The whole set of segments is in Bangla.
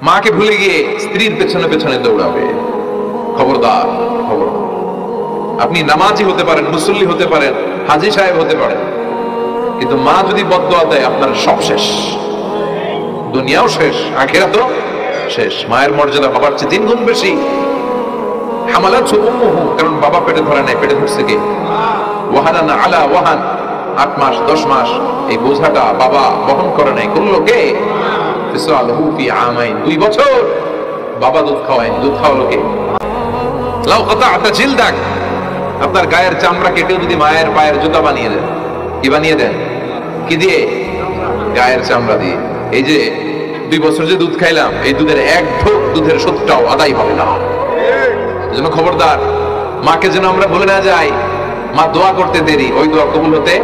মাকে ভুলে গিয়ে স্ত্রীর পেছনে পেছনে দৌড়াবে। খবরদার, খবর। আপনি নামাজি হতে পারেন, মুসল্লি হতে পারেন, হাজী সাহেব হতে পারেন, কিন্তু মা যদি বদদোয়া দেয় আপনার সব শেষ, দুনিয়াও শেষ, আখিরাতও শেষ। মায়ের মর্যাদা বাবার চেয়ে 3 গুণ বেশি। হামালাতহু উম্মুহু, কারণ বাবা পেটে ধরে নাই, পেটে ধরছে কে? ওয়াহানান আলা ওয়াহান, 8 মাস 10 মাস এই বোঝাটা বাবা বহন করে নাই, করলো কে? ফিসালহু ফি আমাইন, 2 বছর বাবা দুধ খাওয়ায়, দুধ খাওয়ালো কে? লাউ কাতা'তা জিলদাক, আপনার গায়ের চামড়া কেটে যদি মায়ের পায়ের জুতা বানিয়ে দেন, কি বানিয়ে দেন? কি দিয়ে? গায়ের চামড়া দিয়ে। এই যে 2 বছর যে দুধ খাইলাম, এই দুধের 1 ঢোক দুধের শোধটাও আদায় হবে না। এজন্য খবরদার, মাকে যেন আমরা ভুলে না যাই। মা দোয়া করতে দেরি, ওই দোয়া কবুল হতে।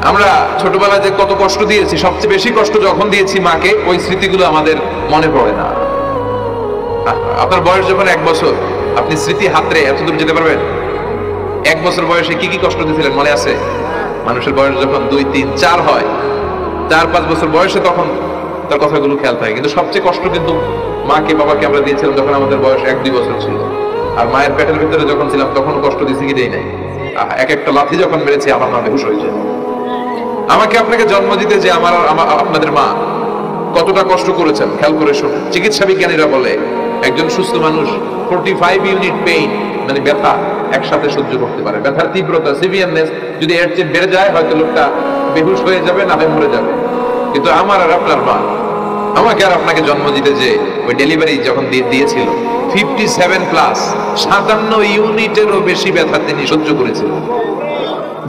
আমরা ছোটবেলায় যে কত কষ্ট দিয়েছি, সবচেয়ে বেশি কষ্ট যখন দিয়েছি মাকে, ওই স্মৃতিগুলো আমাদের মনে পড়ে না। আপনার বয়স যখন 1 বছর, আপনি স্মৃতি হাতরে এতদূর যেতে পারবেন? 1 বছর বয়সে কি কি কষ্ট দিয়েছিলেন মনে আছে? মানুষের বয়স যখন 2, 3, 4 হয়, 4-5 বছর বয়সে, তখন তার কথাগুলো খেয়াল থাকে। কিন্তু সবচেয়ে কষ্ট কিন্তু মাকে বাবাকে আমরা দিয়েছিলাম যখন আমাদের বয়স 1-2 বছর ছিল। আর মায়ের পেটের ভিতরে যখন ছিলাম তখন কষ্ট দিয়েছি কি দেই নাই? এক একটা লাথি যখন মেরেছি আমার মা বেহুশ হয়েছে। আমাকে আপনাকে জন্ম দিতে যে আপনাদের মা কতটা কষ্ট করেছেন খেয়াল করে শুনুন। চিকিৎসা বিজ্ঞানীরা বলে একজন সুস্থ মানুষ 45 ইউনিট পেইন, মানে ব্যথা একসাথে সহ্য করতে পারে। ব্যথার তীব্রতা, সিভিয়ারনেস যদি এর চেয়ে বেড়ে যায়, হয়তো লোকটা বেহুশ হয়ে যাবে, না হয় মরে যাবে। কিন্তু আমার আর আপনার মা আমাকে আর আপনাকে জন্ম দিতে যে ওই ডেলিভারি যখন দিয়েছিল, 57 প্লাস 57 ইউনিটেরও বেশি ব্যথা তিনি সহ্য করেছিলেন।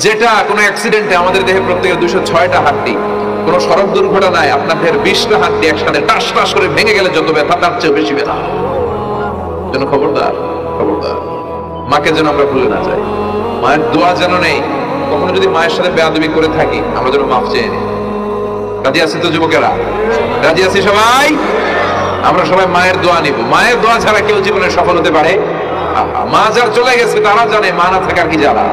যেটা কোনো অ্যাক্সিডেন্টে আমাদের দেহে প্রত্যেকের 206টা হাড্ডি, কোনো সড়ক দুর্ঘটনায় আপনাদের 20টা হাড্ডি একসাথে টাস টাস করে ভেঙে গেলে যত ব্যথা, তার চেয়ে বেশি ব্যথা। যেন খবরদার, খবরদার, মাকে যেন আমরা ভুলে না যাই। মায়ের দোয়া যেন নেই। কখনো যদি মায়ের সাথে বেয়াদবি করে থাকি, আমরা যেন মাফ চেয়ে নিই। রাজি আছি তো যুবকেরা? রাজি আছি সবাই? আমরা সবাই মায়ের দোয়া নিব। মায়ের দোয়া ছাড়া কেউ জীবনে সফল হতে পারে? মা যার চলে গেছে তারা জানে মা না থাকার কি জ্বালা।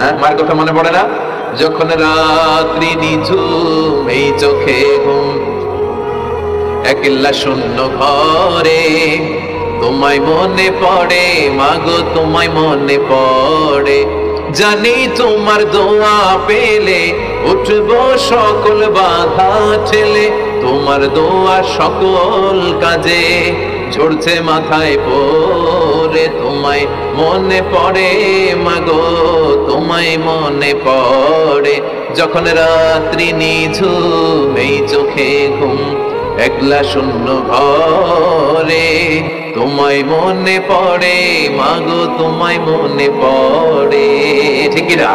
হ্যাঁ, মায়ের কথা মনে পড়ে না? যখন রাত্রি নিঝুম, এই চোখে ঘুম, একলা শূন্য ঘরে, তোমায় মনে পড়ে মাগো, তোমায় মনে পড়ে। জানি তোমার দোয়া পেলে উঠবো সকল বাধা ঠেলে, তোমার দোয়া সকল কাজে ঝরছে মাথায় পড়ে। তোমায় মনে পড়ে মাগো, তোমায় মনে পড়ে। যখন রাত্রি নিঝুম, এই চোখে ঘুম, একলা শূন্য ঘরে, তোমায় মনে পড়ে মাগো, তোমায় মনে পড়ে। ঠিক না?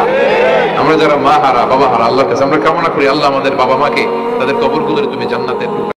আমরা যারা মা হারা, বাবা হারা, আল্লাহর কাছে আমরা কামনা করি আল্লাহ আমাদের বাবা মাকে তাদের কবরগুলোরে তুমি জান্নাতের